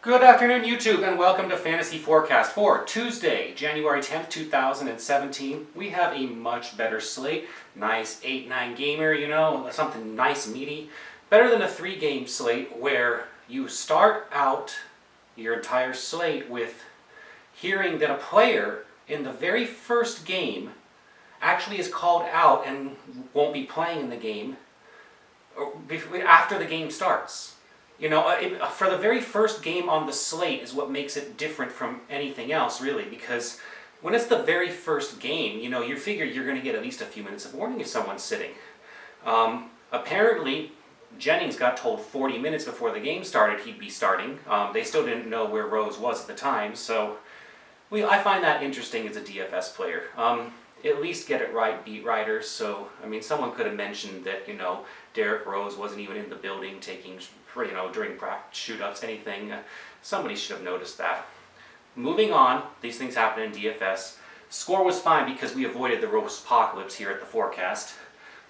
Good afternoon, YouTube, and welcome to Fantasy Forecast for Tuesday, January 10th, 2017. We have a much better slate. Nice 8-9 gamer, something nice, meaty. Better than a 3-game slate where you start out your entire slate with hearing that a player in the very first game actually is called out and won't be playing in the game after the game starts. For the very first game on the slate is what makes it different from anything else, really, because when it's the very first game, you figure you're going to get at least a few minutes of warning if someone's sitting. Apparently, Jennings got told 40 minutes before the game started he'd be starting. They still didn't know where Rose was at the time, so I find that interesting as a DFS player. At least get it right, beat writers. So, someone could have mentioned that, Derrick Rose wasn't even in the building taking, during practice, shoot-ups, anything. Somebody should have noticed that. Moving on, these things happen in DFS. Score was fine because we avoided the Rose apocalypse here at the forecast.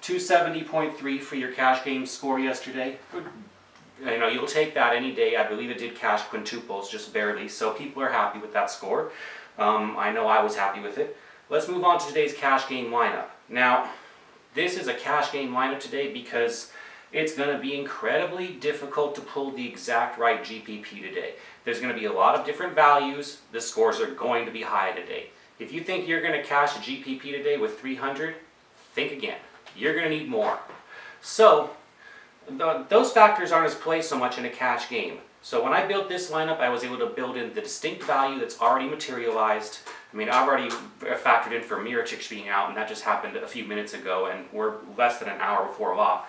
270.3 for your cash game score yesterday. You'll take that any day. I believe it did cash quintuples, just barely, so people are happy with that score. I know I was happy with it. Let's move on to today's cash game lineup. Now, this is a cash game lineup today because it's going to be incredibly difficult to pull the exact right GPP today. There's going to be a lot of different values. The scores are going to be high today. If you think you're going to cash a GPP today with 300, think again. You're going to need more. So, those factors aren't as play so much in a cash game. So when I built this lineup, I was able to build in the distinct value that's already materialized. I've already factored in for Mirotic being out, and that just happened a few minutes ago, and we're less than an hour before lock.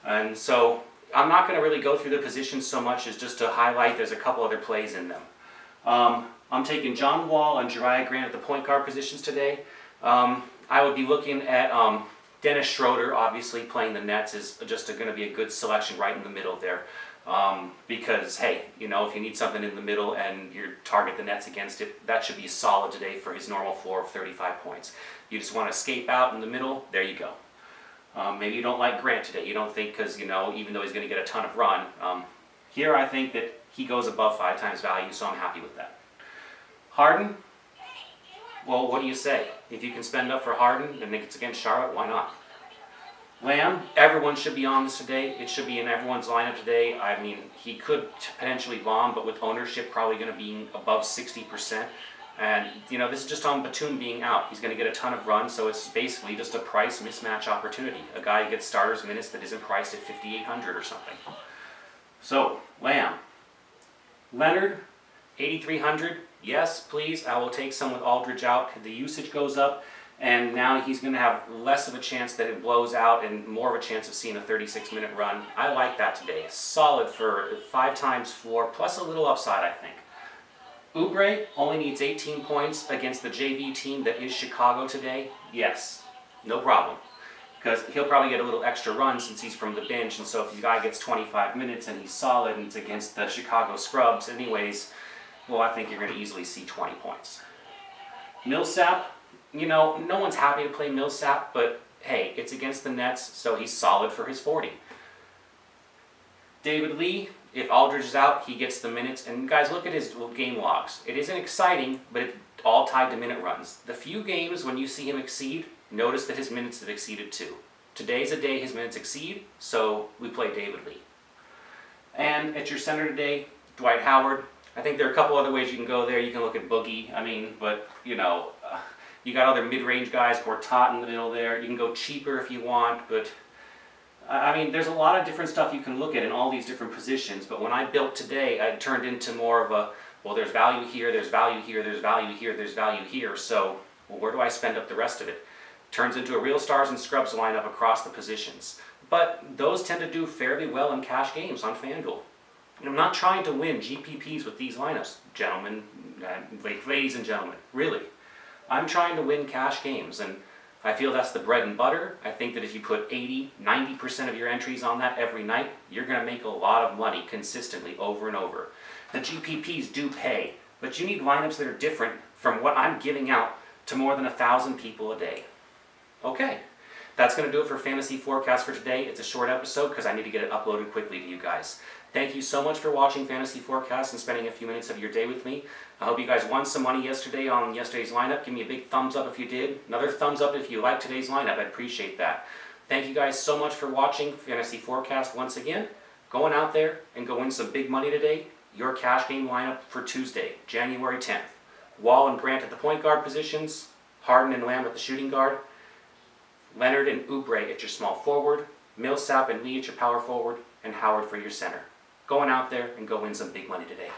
And so I'm not going to really go through the positions so much as just to highlight there's a couple other plays in them. I'm taking John Wall and Jariah Grant at the point guard positions today. I would be looking at Dennis Schroeder, obviously playing the Nets is just going to be a good selection right in the middle there. Because, hey, if you need something in the middle and you target the Nets against it, that should be solid today for his normal floor of 35 points. You just want to escape out in the middle, there you go. Maybe you don't like Grant today. You don't think because, even though he's going to get a ton of run. Here I think that he goes above 5 times value, so I'm happy with that. Harden, well, what do you say? If you can spend up for Harden and think it's against Charlotte, why not? Lamb, everyone should be on this today. It should be in everyone's lineup today. He could potentially bomb, but with ownership probably going to be above 60%. And, this is just on Batum being out. He's going to get a ton of runs, so it's basically just a price mismatch opportunity. A guy who gets starters minutes that isn't priced at 5,800 or something. So, Lamb. Leonard, 8,300. Yes, please. I will take some with Aldridge out. The usage goes up. And now he's going to have less of a chance that it blows out and more of a chance of seeing a 36-minute run. I like that today. Solid for 5 times floor, plus a little upside, I think. Oubre only needs 18 points against the JV team that is Chicago today. Yes, no problem. Because he'll probably get a little extra run since he's from the bench. And so if the guy gets 25 minutes and he's solid and it's against the Chicago Scrubs anyways, well, I think you're going to easily see 20 points. Millsap. No one's happy to play Millsap, but hey, it's against the Nets, so he's solid for his 40. David Lee, if Aldridge is out, he gets the minutes. And guys, look at his game logs. It isn't exciting, but it's all tied to minute runs. The few games when you see him exceed, notice that his minutes have exceeded too. Today's a day his minutes exceed, so we play David Lee. And at your center today, Dwight Howard. I think there are a couple other ways you can go there. You can look at Boogie, but you got other mid-range guys, Gortat in the middle there. You can go cheaper if you want, but there's a lot of different stuff you can look at in all these different positions. But when I built today, I turned into more of a, well, there's value here, there's value here, there's value here, there's value here. So, well, where do I spend up the rest of it? Turns into a real stars and scrubs lineup across the positions. But those tend to do fairly well in cash games on FanDuel. I'm not trying to win GPPs with these lineups, gentlemen, ladies and gentlemen, really. I'm trying to win cash games, and I feel that's the bread and butter. I think that if you put 80, 90% of your entries on that every night, you're going to make a lot of money consistently over and over. The GPPs do pay, but you need lineups that are different from what I'm giving out to more than 1,000 people a day. Okay, that's going to do it for Fantasy Forecast for today. It's a short episode because I need to get it uploaded quickly to you guys. Thank you so much for watching Fantasy Forecast and spending a few minutes of your day with me. I hope you guys won some money yesterday on yesterday's lineup. Give me a big thumbs up if you did. Another thumbs up if you liked today's lineup. I'd appreciate that. Thank you guys so much for watching Fantasy Forecast once again. Going out there and go win some big money today. Your cash game lineup for Tuesday, January 10th. Wall and Grant at the point guard positions. Harden and Lamb at the shooting guard. Leonard and Oubre at your small forward. Millsap and Lee at your power forward. And Howard for your center. Going out there and go win some big money today.